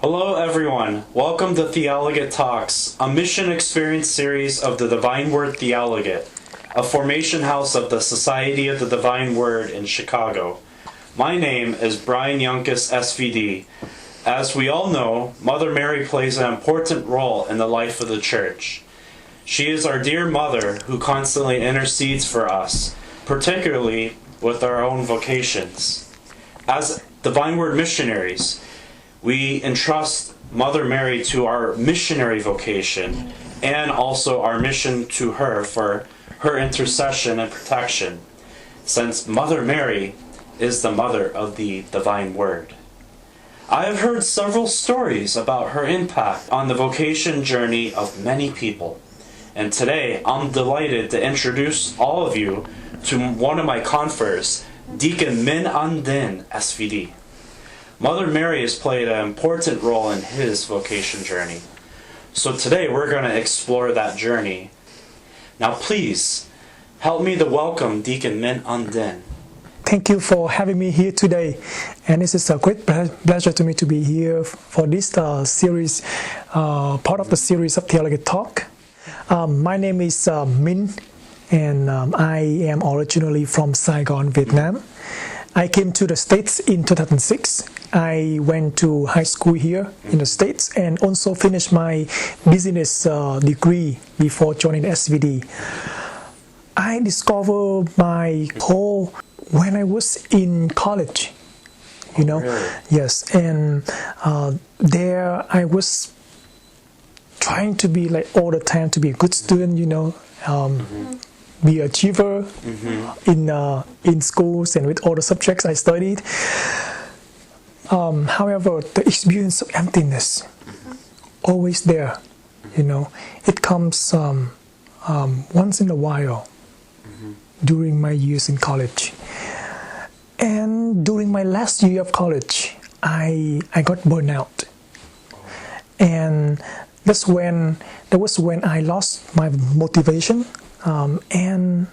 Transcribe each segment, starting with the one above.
Hello everyone, welcome to Theologate Talks, a mission experience series of the Divine Word Theologate, a formation house of the Society of the Divine Word in Chicago. My name is Brian Younkus, SVD. As we all know, Mother Mary plays an important role in the life of the Church. She is our dear Mother who constantly intercedes for us, particularly with our own vocations. As Divine Word missionaries, we entrust Mother Mary to our missionary vocation and also our mission to her for her intercession and protection, since Mother Mary is the mother of the Divine Word. I have heard several stories about her impact on the vocation journey of many people, and today I'm delighted to introduce all of you to one of my confreres, Deacon Minh Đinh, SVD. Mother Mary has played an important role in his vocation journey. So today we're going to explore that journey. Now please, help me to welcome Deacon Minh Đinh. Thank you for having me here today. And this is a great pleasure to me to be here for this series, part of the series of Theologate Talks. My name is Minh, and I am originally from Saigon, Vietnam. I came to the States in 2006. I went to high school here in the States and also finished my business degree before joining SVD. I discovered my call when I was in college, you know. Really? Yes, and there I was trying to be like all the time to be a good student, you know. Be an achiever in schools and with all the subjects I studied. However, the experience of emptiness always there, you know. It comes once in a while during my years in college. And during my last year of college, I got burned out. And that was when I lost my motivation. And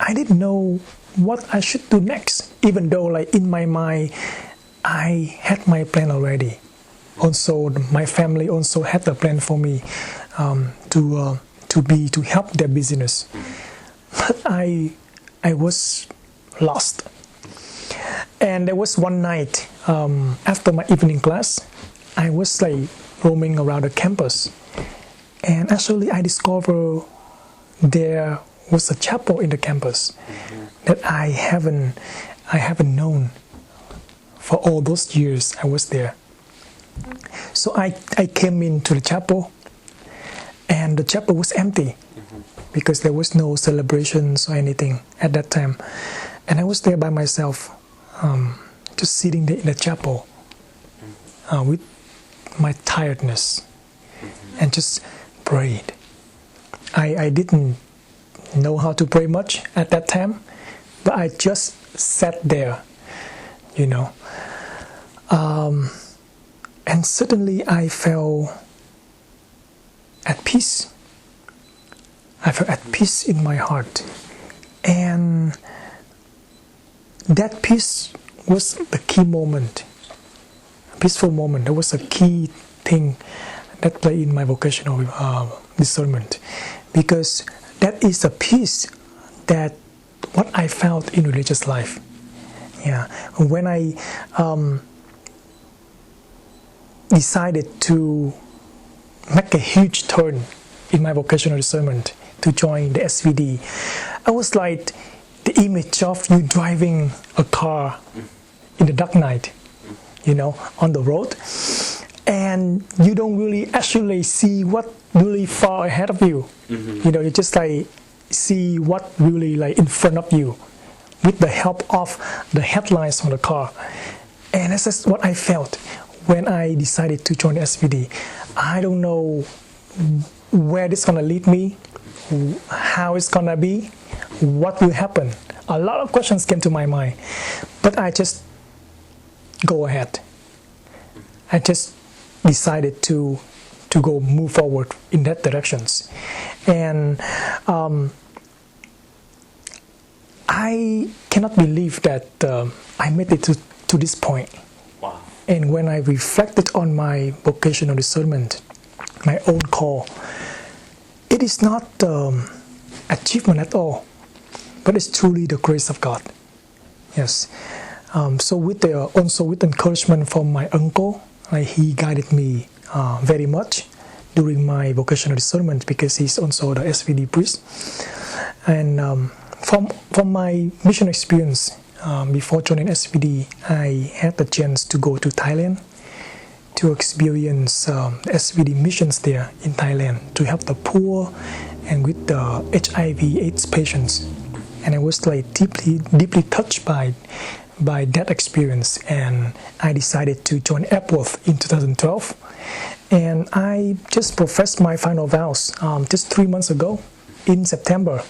I didn't know what I should do next, even though like in my mind I had my plan already. Also, my family also had a plan for me to help their business. But I was lost. And there was one night after my evening class, I was like roaming around the campus, and actually I discovered there was a chapel in the campus that I haven't known for all those years I was there. So I came into the chapel, and the chapel was empty because there was no celebrations or anything at that time. And I was there by myself, just sitting there in the chapel with my tiredness and just prayed. I didn't know how to pray much at that time, but I just sat there, you know. And suddenly I felt at peace. I felt at peace in my heart. And that peace was the key moment, a peaceful moment. That was a key thing that played in my vocational discernment. Because that is a peace that what I felt in religious life. Yeah, when I decided to make a huge turn in my vocational discernment to join the SVD, I was like the image of you driving a car in the dark night, you know, on the road, and you don't really actually see what really far ahead of you. You know, you just like see what really like in front of you with the help of the headlights on the car. And that's just what I felt when I decided to join SVD. I don't know where this is gonna lead me, how it's gonna be, what will happen. A lot of questions came to my mind, but I just go ahead. I just decided to move forward in that directions. And I cannot believe that I made it to this point. Wow. And when I reflected on my vocational discernment, my own call, it is not achievement at all, but it's truly the grace of God. Yes. So also with encouragement from my uncle, he guided me very much during my vocational discernment, because he's also the SVD priest. And from my mission experience, before joining SVD, I had the chance to go to Thailand to experience SVD missions there in Thailand to help the poor and with the HIV/AIDS patients. And I was like deeply touched by that experience, and I decided to join Epworth in 2012. And I just professed my final vows just 3 months ago in September.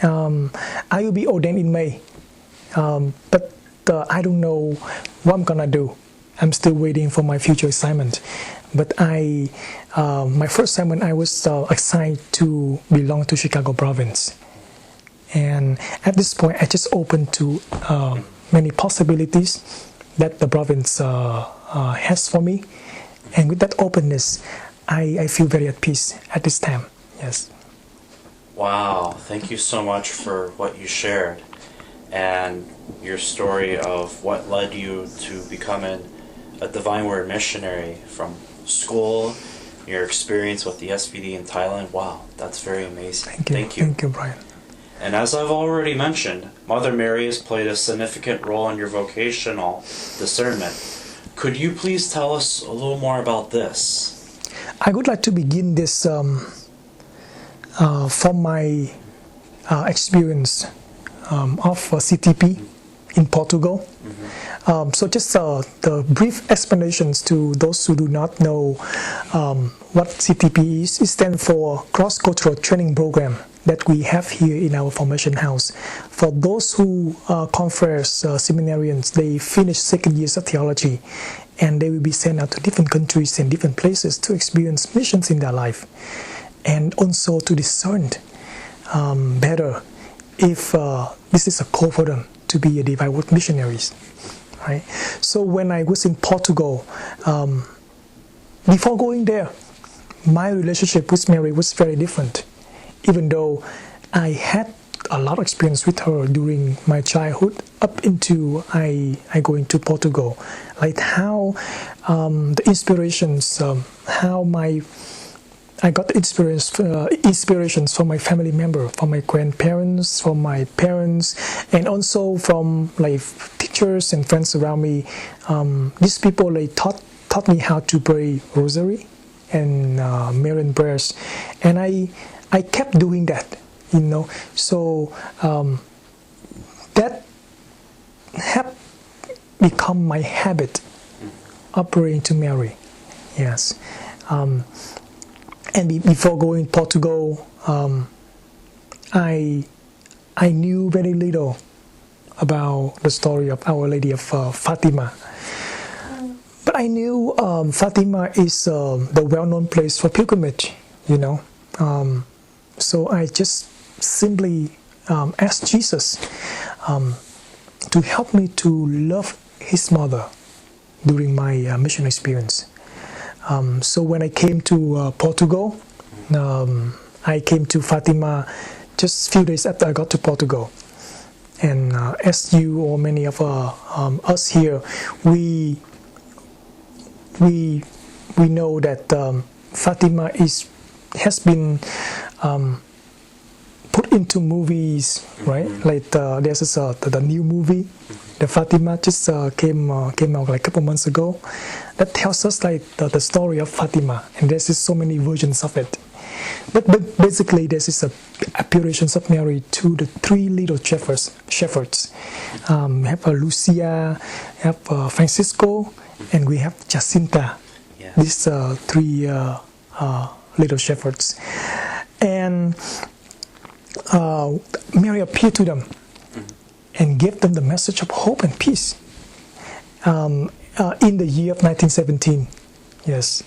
I will be ordained in May, but I don't know what I'm gonna do. I'm still waiting for my future assignment. But my first assignment, I was assigned to belong to Chicago province. And at this point, I just open to many possibilities that the province has for me. And with that openness, I feel very at peace at this time. Yes. Wow, thank you so much for what you shared and your story of what led you to becoming a Divine Word missionary from school, your experience with the SVD in Thailand. Wow, that's very amazing. Thank you. Thank you, Brian. And as I've already mentioned, Mother Mary has played a significant role in your vocational discernment. Could you please tell us a little more about this? I would like to begin this from my experience of CTP in Portugal. Mm-hmm. So just the brief explanations to those who do not know what CTP is. It stands for Cross-Cultural Training Program that we have here in our formation house. For those who confess seminarians, they finish second years of theology, and they will be sent out to different countries and different places to experience missions in their life, and also to discern better if this is a call for them to be a Divine Word missionaries. Right? So when I was in Portugal, before going there, my relationship with Mary was very different. Even though I had a lot of experience with her during my childhood, up into I going to Portugal, like how the inspirations, how I got inspirations from my family member, from my grandparents, from my parents, and also from like teachers and friends around me. These people taught me how to pray rosary and Marian prayers, and I kept doing that, So that have become my habit of praying to Mary. Yes. And before going to Portugal, I knew very little about the story of Our Lady of Fatima. But I knew Fatima is the well-known place for pilgrimage, So I just simply asked Jesus to help me to love His mother during my mission experience. So when I came to Portugal, I came to Fatima just a few days after I got to Portugal. And as you or many of us here, we know that Fatima has been put into movies, right? Like there's the new movie, the Fatima just came out like a couple months ago. That tells us like the story of Fatima, and there's just so many versions of it. But basically, this is a apparitions of Mary to the three little shepherds. We have Lucia, we have Francisco, and we have Jacinta. Yeah. These three little shepherds, and Mary appeared to them and gave them the message of hope and peace. In the year of 1917, yes.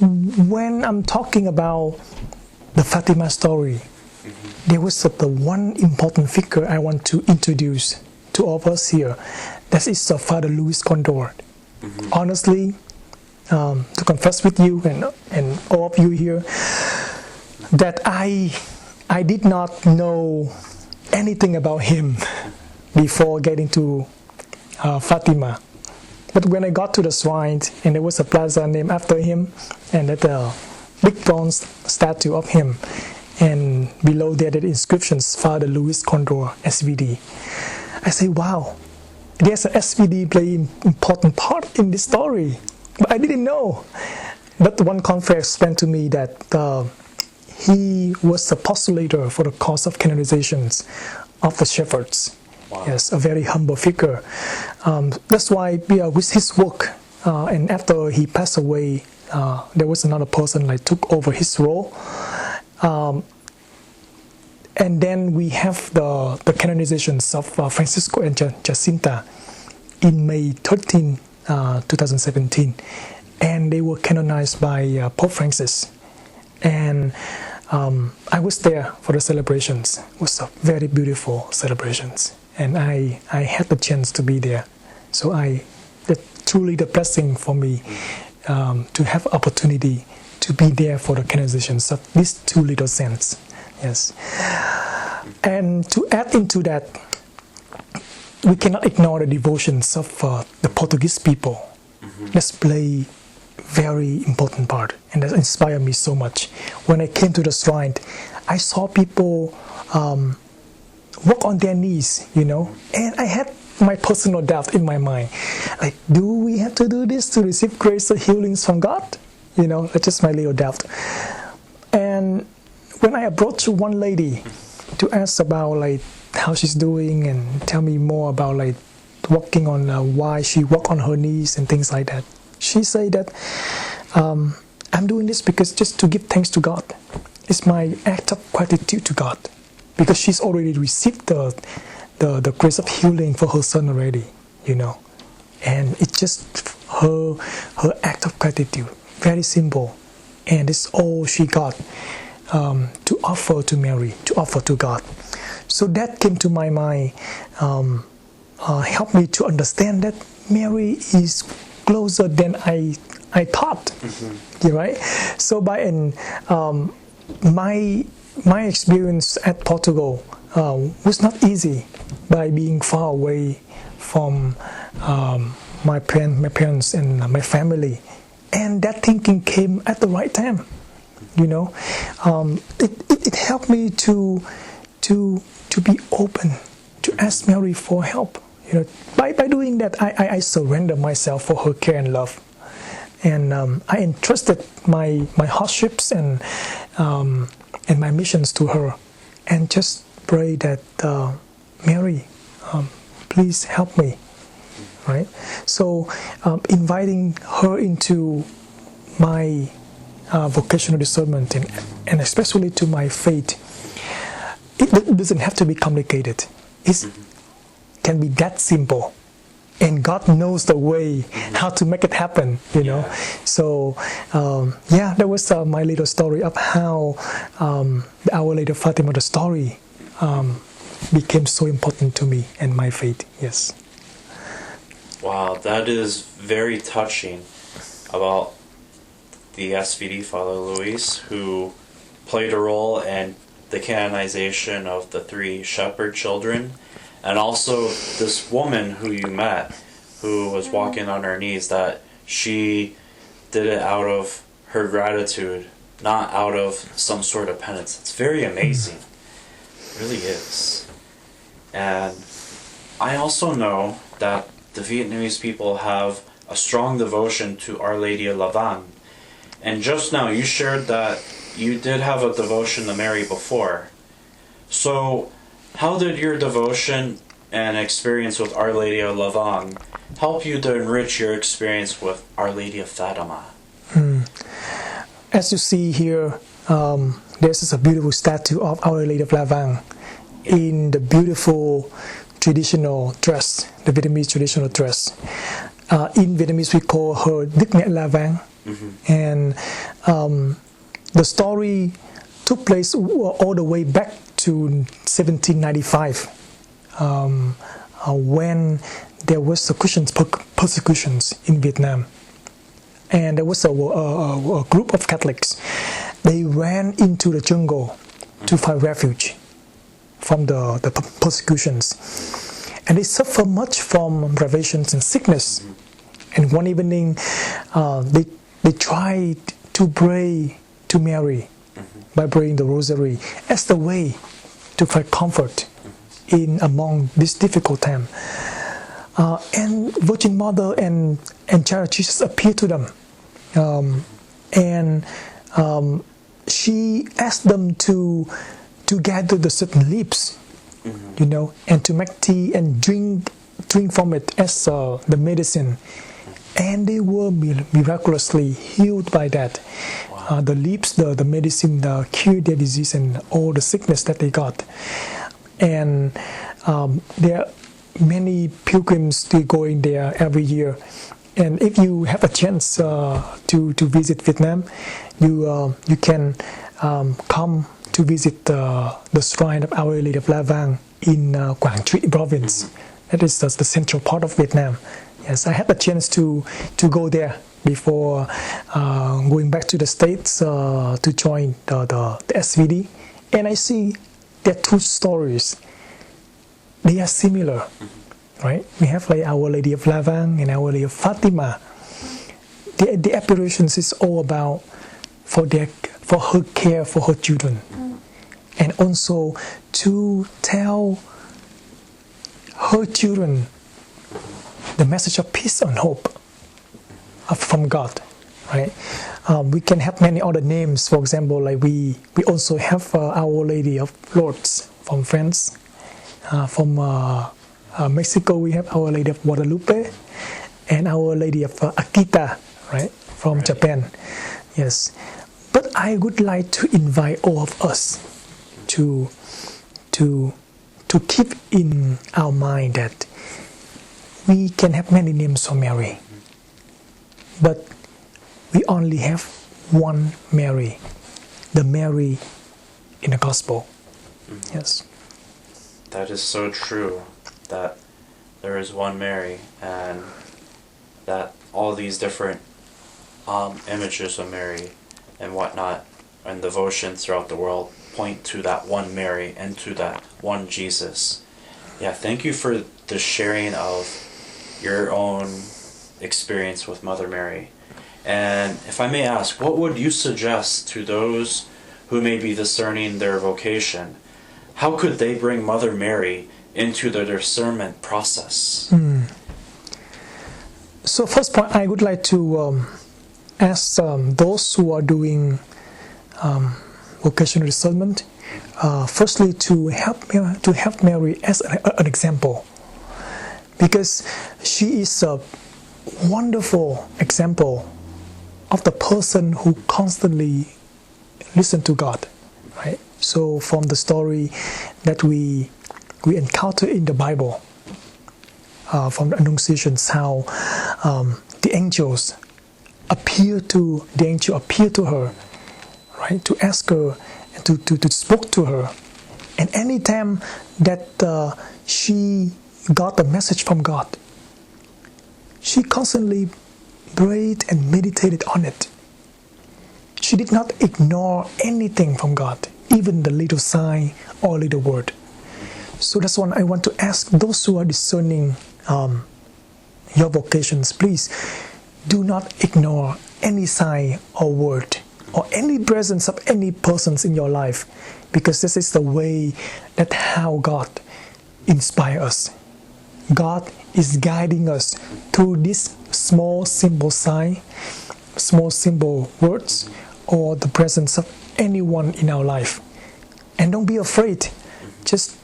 When I'm talking about the Fatima story, there was the one important figure I want to introduce to all of us here. That is Father Luis Condor. Honestly, to confess with you and all of you here, that I did not know anything about him before getting to Fatima. But when I got to the shrine, and there was a plaza named after him, and that big bronze statue of him, and below there the inscriptions, Father Luis Condor, SVD. I say, wow, there's an SVD playing important part in this story. But I didn't know. But one confessor explained to me that he was a postulator for the cause of canonizations of the shepherds. Wow. Yes, a very humble figure. That's why with his work, and after he passed away, there was another person took over his role. And then we have the canonizations of Francisco and Jacinta in May 13, 2017. And they were canonized by Pope Francis. And I was there for the celebrations. It was a very beautiful celebrations. And I had the chance to be there. So truly the blessing for me to have opportunity to be there for the canonizations of these two little saints. Yes. And to add into that, we cannot ignore the devotions of the Portuguese people. That's play very important part, and that inspired me so much. When I came to the shrine, I saw people walk on their knees, and I had my personal doubt in my mind, do we have to do this to receive grace or healings from God? That's just my little doubt. And when I approached one lady to ask about how she's doing and tell me more about walking on why she walk on her knees and things like that, she said that I'm doing this because just to give thanks to God. It's my act of gratitude to God, because she's already received the grace of healing for her son already, and it's just her act of gratitude, very simple, and it's all she got to offer to Mary, to offer to God. So that came to my mind, helped me to understand that Mary is closer than I thought. Right? So my experience at Potugal was not easy by being far away from my parents and my family, and that thinking came at the right time. It helped me to be open, to ask Mary for help. By doing that, I surrender myself for her care and love, and I entrusted my hardships and my missions to her, and just pray that Mary, please help me. Right? So inviting her into my vocational discernment and especially to my faith, it doesn't have to be complicated. It can be that simple, and God knows the way how to make it happen. So that was my little story of how the Our Lady of Fatima, the story, became so important to me and my faith. Yes. Wow, that is very touching about the SVD, Father Luis, who played a role in the canonization of the 3 shepherd children, and also this woman who you met, who was walking on her knees, that she did it out of her gratitude, not out of some sort of penance. It's very amazing. It really is. And I also know that the Vietnamese people have a strong devotion to Our Lady of Lavang. And just now you shared that you did have a devotion to Mary before. So how did your devotion and experience with Our Lady of Lavang help you to enrich your experience with Our Lady of Fatima? As you see here, there's a beautiful statue of Our Lady of Lavang in the beautiful traditional dress, the Vietnamese traditional dress. In Vietnamese, we call her Đức Mẹ Lavang. And the story took place all the way back to 1795. when there was persecutions in Vietnam, and there was a group of Catholics. They ran into the jungle to find refuge from the persecutions, and they suffer much from privations and sickness. And one evening, they tried to pray to Mary by praying the Rosary as the way to find comfort in among this difficult time. And Virgin Mother and Child Jesus appeared to them, and she asked them to gather the certain leaves, and to make tea and drink from it as the medicine. And they were miraculously healed by that. Wow. The leaves, the medicine, cured their disease and all the sickness that they got. And there are many pilgrims still going there every year. And if you have a chance to visit Vietnam, you can come to visit the shrine of Our Lady of La Vang in Quảng Trị province. That is the central part of Vietnam. Yes, I had a chance to go there before going back to the States to join the SVD. And I see there are two stories. They are similar, right? We have like Our Lady of La Vang and Our Lady of Fatima. The apparitions is all about for her care for her children, and also to tell her children the message of peace and hope from God, right? We can have many other names. For example, like we also have Our Lady of Lourdes from France. From Mexico, we have Our Lady of Guadalupe and Our Lady of Akita, right? From Japan. Yes. But I would like to invite all of us to keep in our mind that we can have many names for Mary, but we only have one Mary, the Mary in the Gospel. Yes. That is so true, that there is one Mary, and that all these different images of Mary and whatnot and devotions throughout the world point to that one Mary and to that one Jesus. Yeah, thank you for the sharing of your own experience with Mother Mary. And if I may ask, what would you suggest to those who may be discerning their vocation? How could they bring Mother Mary into the discernment process? So first point, I would like to ask those who are doing vocational discernment, firstly to help Mary as an example, because she is a wonderful example of the person who constantly listens to God, right? So from the story that we encounter in the Bible, from the Annunciations, how the angel appeared to her, right, to ask her and to spoke to her, and anytime that she got a message from God, she constantly prayed and meditated on it. She did not ignore anything from God, even the little sign or little word. So that's why I want to ask those who are discerning your vocations, please do not ignore any sign or word or any presence of any persons in your life, because this is the way that how God inspires us. God is guiding us through this small simple sign, small simple words, or the presence of anyone in our life. And don't be afraid. Just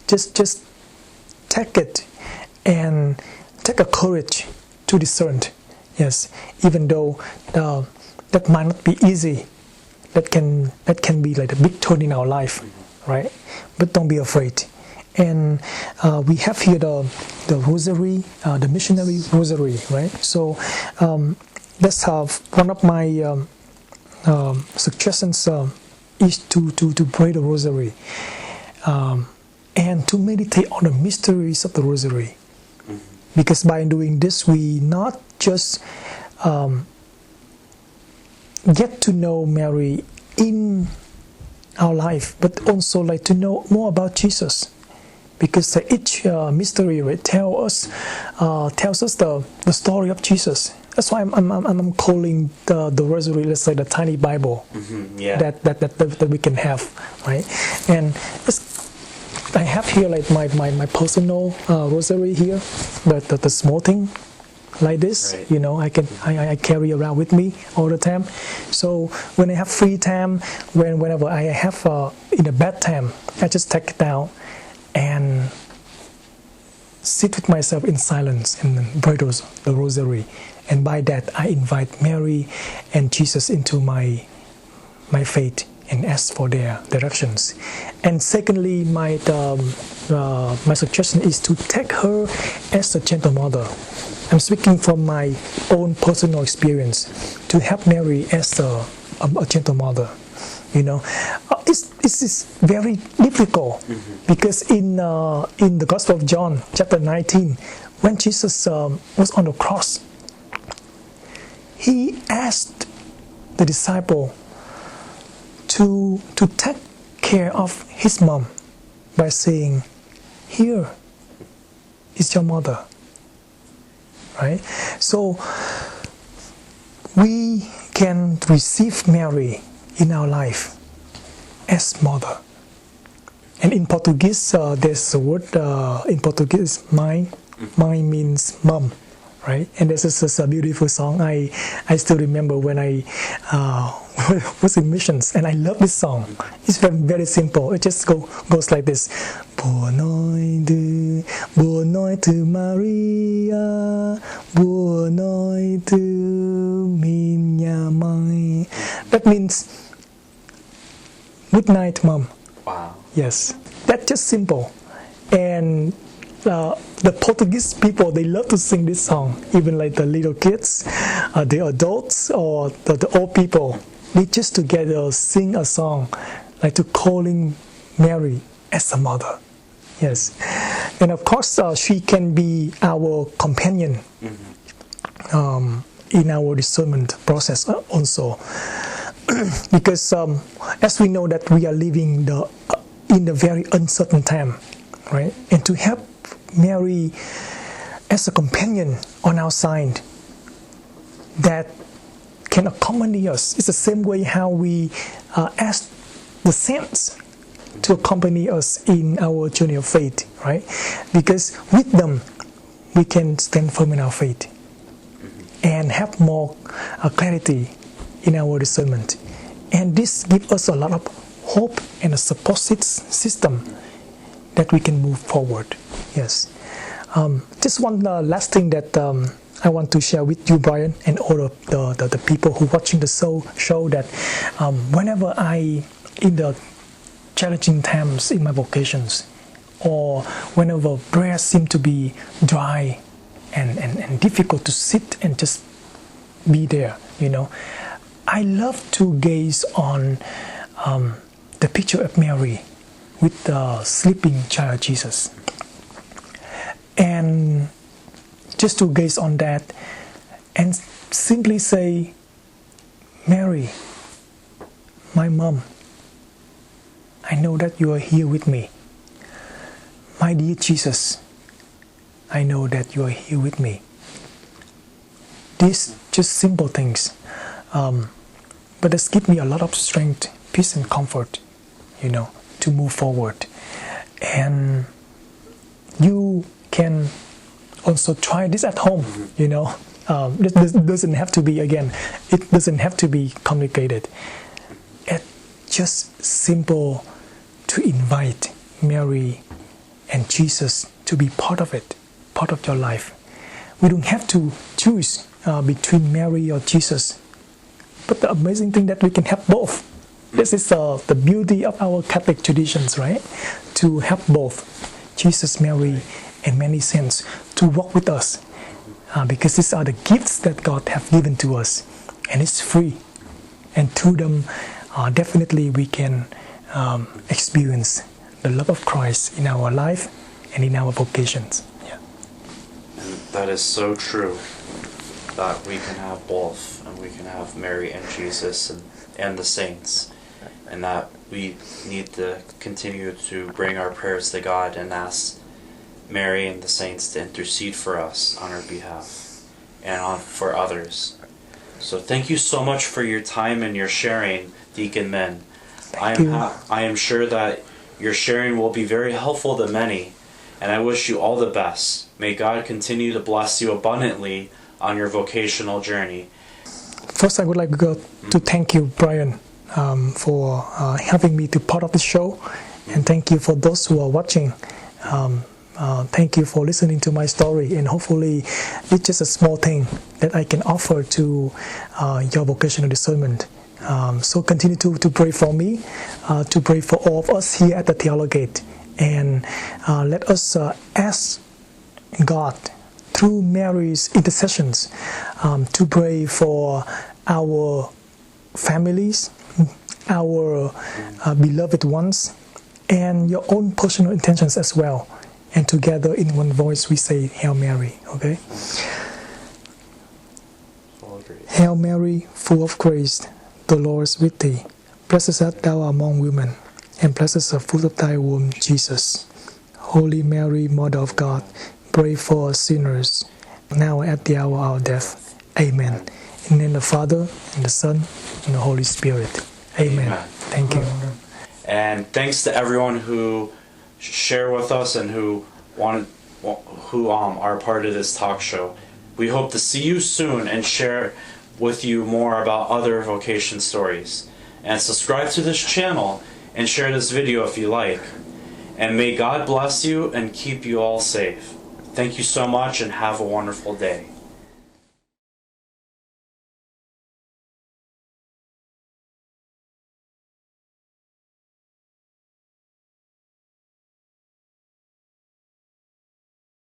take it and take a courage to discern. Yes, even though that might not be easy, that can be like a big turn in our life, right? But don't be afraid. And we have here the rosary, the missionary rosary, right? So that's one of my suggestions is to pray the rosary and to meditate on the mysteries of the rosary. because by doing this, we not just get to know Mary in our life, but also like to know more about Jesus, because each mystery, right, tells us the story of Jesus. That's why I'm calling the rosary, let's say, the tiny Bible that we can have, right? And I have here like my personal rosary here, the small thing like this, right. you know, I carry around with me all the time. So when I have free time, whenever I have in a bad time, I just take it down and sit with myself in silence and pray the rosary. And by that, I invite Mary and Jesus into my faith and ask for their directions. And secondly, my suggestion is to take her as a gentle mother. I'm speaking from my own personal experience, to have Mary as a gentle mother. You know, it's very difficult because in the Gospel of John, chapter 19, when Jesus was on the cross, he asked the disciple to take care of his mom by saying, "Here is your mother." Right? So we can receive Mary in our life as mother. And in Portuguese, there's a word in Portuguese, mãe. Mãe means mom, right? And this is a beautiful song. I still remember when I was in missions, and I love this song. It's very, very simple. It just goes like this. Boa noite Maria, boa noite minha mãe. That means good night, mom. Wow. Yes, that's just simple. And the Portuguese people, they love to sing this song. Even like the little kids, the adults, or the old people, they just together sing a song like to calling Mary as a mother. Yes, and of course she can be our companion in our discernment process also. Because as we know that we are living in a very uncertain time, right? And to have Mary as a companion on our side that can accompany us. It's the same way how we ask the saints to accompany us in our journey of faith, right? Because with them we can stand firm in our faith and have more clarity in our discernment. And this gives us a lot of hope and a support system that we can move forward. Yes. Just one last thing that I want to share with you, Brian, and all of the people who are watching the show that whenever in the challenging times in my vocations, or whenever prayers seem to be dry and difficult to sit and just be there, you know, I love to gaze on the picture of Mary with the sleeping child Jesus, and just to gaze on that and simply say, Mary, my mom, I know that you are here with me. My dear Jesus, I know that you are here with me. These just simple things, but this give me a lot of strength, peace and comfort, you know, to move forward. And you can also try this at home, you know. This doesn't have to be, again, it doesn't have to be complicated. It's just simple to invite Mary and Jesus to be part of it, part of your life. We don't have to choose between Mary or Jesus. But the amazing thing that we can have both. This is the beauty of our Catholic traditions, right? To have both, Jesus, Mary, and many saints to walk with us, because these are the gifts that God has given to us, and it's free. And through them, definitely we can experience the love of Christ in our life and in our vocations. Yeah. That is so true. That we can have both, and we can have Mary and Jesus and the saints, and that we need to continue to bring our prayers to God and ask Mary and the saints to intercede for us on our behalf and for others. So thank you so much for your time and your sharing, Deacon Minh. I am sure that your sharing will be very helpful to many, and I wish you all the best. May God continue to bless you abundantly on your vocational journey. First, I would like to thank you, Brian, for having me to part of the show, and thank you for those who are watching. Thank you for listening to my story, and hopefully it's just a small thing that I can offer to your vocational discernment. So continue to pray for me, to pray for all of us here at the Theologate, and let us ask God through Mary's intercessions to pray for our families, our beloved ones, and your own personal intentions as well. And together in one voice we say Hail Mary, okay? Hail Mary, full of grace, the Lord is with thee. Blessed art thou among women, and blessed is the fruit of thy womb, Jesus. Holy Mary, Mother of God, pray for us sinners, now and at the hour of our death. Amen. In the name of the Father, and the Son, and the Holy Spirit. Amen. Amen. Thank you. And thanks to everyone who share with us and who are part of this talk show. We hope to see you soon and share with you more about other vocation stories. And subscribe to this channel and share this video if you like. And may God bless you and keep you all safe. Thank you so much and have a wonderful day.